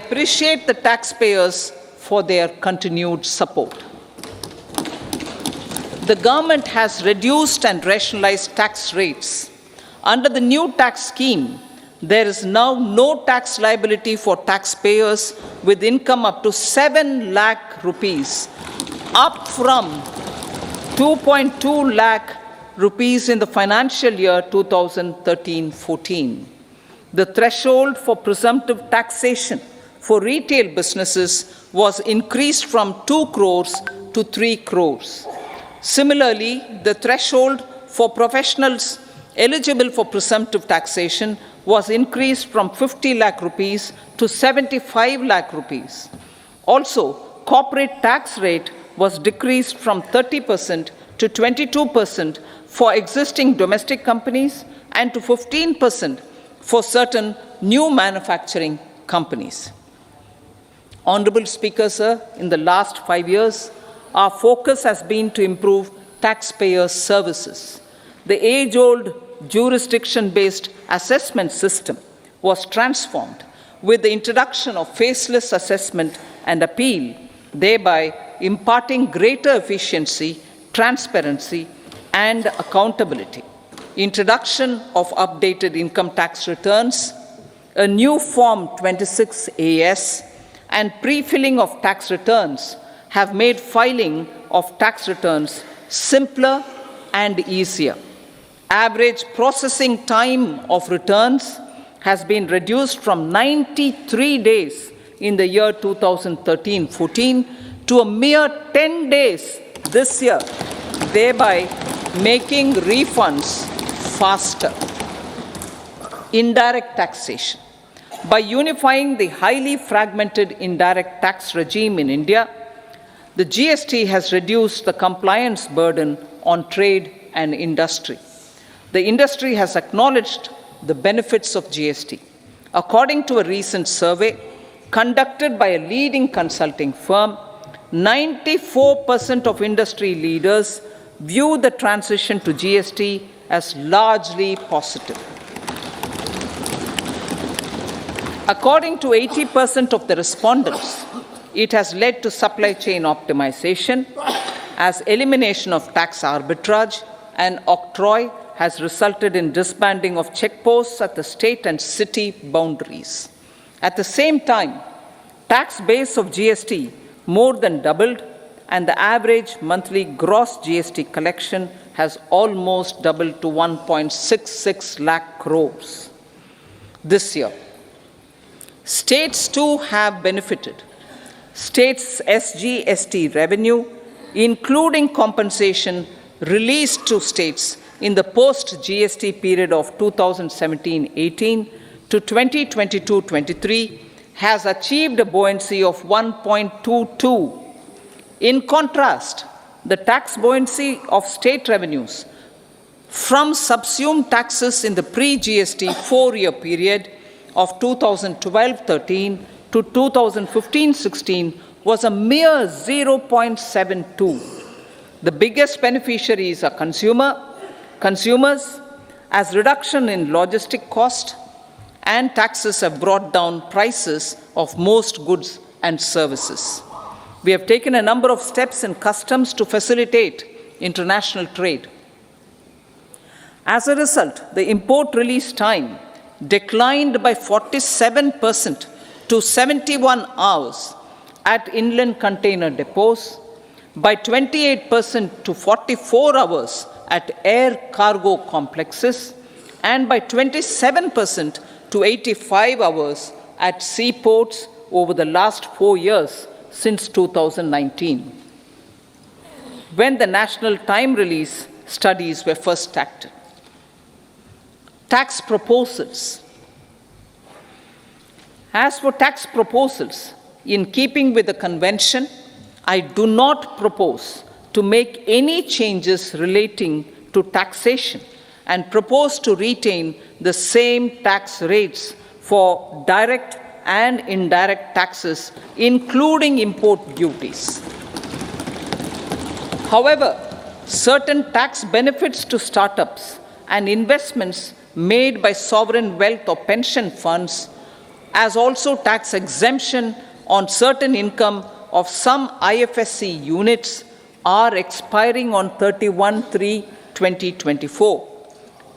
appreciate the taxpayers for their continued support. The government has reduced and rationalized tax rates. Under the new tax scheme, there is now no tax liability for taxpayers with income up to 7 lakh rupees, up from 2.2 lakh rupees in the financial year 2013-14. The threshold for presumptive taxation for retail businesses was increased from 2 crores to 3 crores. Similarly, the threshold for professionals eligible for presumptive taxation was increased from 50 lakh rupees to 75 lakh rupees. Also, corporate tax rate was decreased from 30% to 22% for existing domestic companies and to 15% for certain new manufacturing companies. Honorable Speaker, sir, in the last 5 years, our focus has been to improve taxpayer services. The age-old jurisdiction-based assessment system was transformed with the introduction of faceless assessment and appeal, thereby imparting greater efficiency, transparency, and accountability. Introduction of updated income tax returns, a new Form 26AS, and pre-filling of tax returns have made filing of tax returns simpler and easier. Average processing time of returns has been reduced from 93 days in the year 2013-14 to a mere 10 days this year, thereby making refunds faster. Indirect taxation. By unifying the highly fragmented indirect tax regime in India, the GST has reduced the compliance burden on trade and industry. The industry has acknowledged the benefits of GST. According to a recent survey conducted by a leading consulting firm, 94% of industry leaders view the transition to GST as largely positive. According to 80% of the respondents, it has led to supply chain optimization, as elimination of tax arbitrage and octroi has resulted in disbanding of checkposts at the state and city boundaries. At the same time, tax base of GST more than doubled, and the average monthly gross GST collection has almost doubled to 1.66 lakh crores this year. States too have benefited. States' SGST revenue, including compensation released to states in the post-GST period of 2017-18 to 2022-23, has achieved a buoyancy of 1.22. In contrast, the tax buoyancy of state revenues from subsumed taxes in the pre-GST 4-year period of 2012-13 to 2015-16 was a mere 0.72. The biggest beneficiaries are consumers, as reduction in logistic cost and taxes have brought down prices of most goods and services. We have taken a number of steps in customs to facilitate international trade. As a result, the import release time declined by 47% to 71 hours at inland container depots, by 28% to 44 hours at air cargo complexes, and by 27% to 85 hours at seaports over the last 4 years since 2019, when the national time release studies were first acted. Tax proposals. As for tax proposals, in keeping with the convention, I do not propose to make any changes relating to taxation and propose to retain the same tax rates for direct and indirect taxes, including import duties. However, certain tax benefits to startups and investments made by sovereign wealth or pension funds as also tax exemption on certain income of some IFSC units are expiring on 31/3/2024.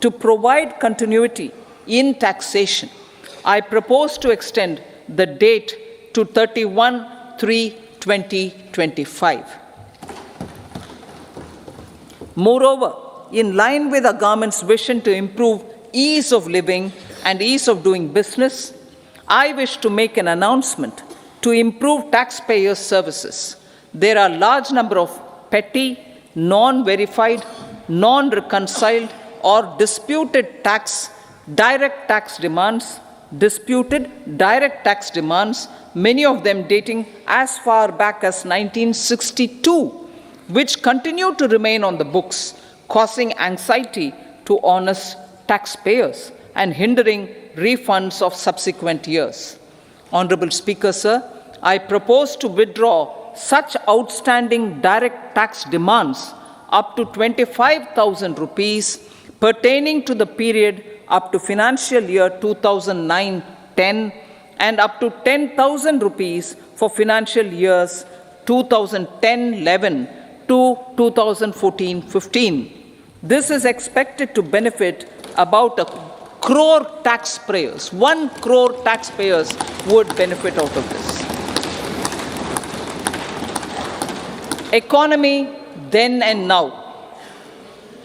To provide continuity in taxation, I propose to extend the date to 31/3/2025. Moreover, in line with our government's vision to improve ease of living and ease of doing business, I wish to make an announcement to improve taxpayer services. There are a large number of petty, non-verified, non-reconciled, or disputed direct tax demands, many of them dating as far back as 1962, which continue to remain on the books, causing anxiety to honest taxpayers and hindering refunds of subsequent years. Honorable Speaker, sir, I propose to withdraw such outstanding direct tax demands up to 25,000 rupees pertaining to the period up to financial year 2009-10 and up to 10,000 rupees for financial years 2010-11 to 2014-15. This is expected to benefit about 1 crore taxpayers. 1 crore taxpayers would benefit out of this. Economy then and now.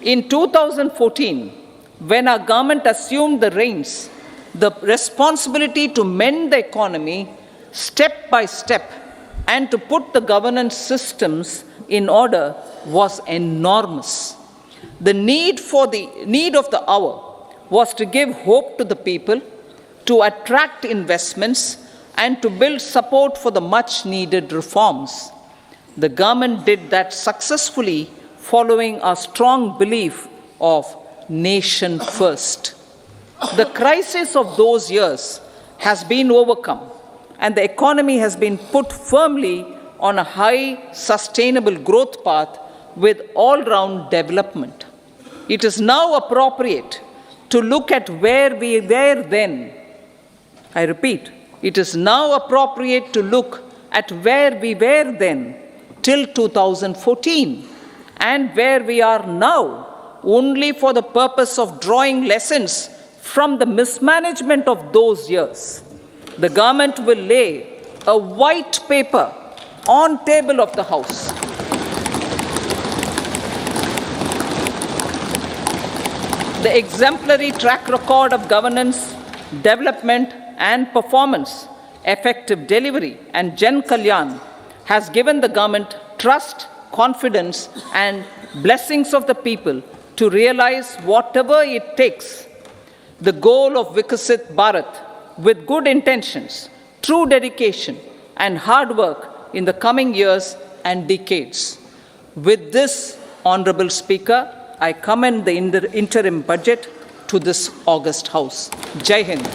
In 2014, when our government assumed the reins, the responsibility to mend the economy step by step and to put the governance systems in order was enormous. The need of the hour was to give hope to the people, to attract investments, and to build support for the much-needed reforms. The government did that successfully, following a strong belief of nation first. The crisis of those years has been overcome, and the economy has been put firmly on a high, sustainable growth path with all-round development. It is now appropriate to look at where we were then. I repeat, it is now appropriate to look at where we were then till 2014 and where we are now, only for the purpose of drawing lessons from the mismanagement of those years. The government will lay a white paper on table of the House. The exemplary track record of governance, development, and performance, effective delivery, and Jan Kalyan has given the government trust, confidence, and blessings of the people to realize whatever it takes, the goal of Vikasit Bharat, with good intentions, true dedication, and hard work in the coming years and decades. With this, Honorable Speaker, I commend the interim budget to this august House. Jai Hind.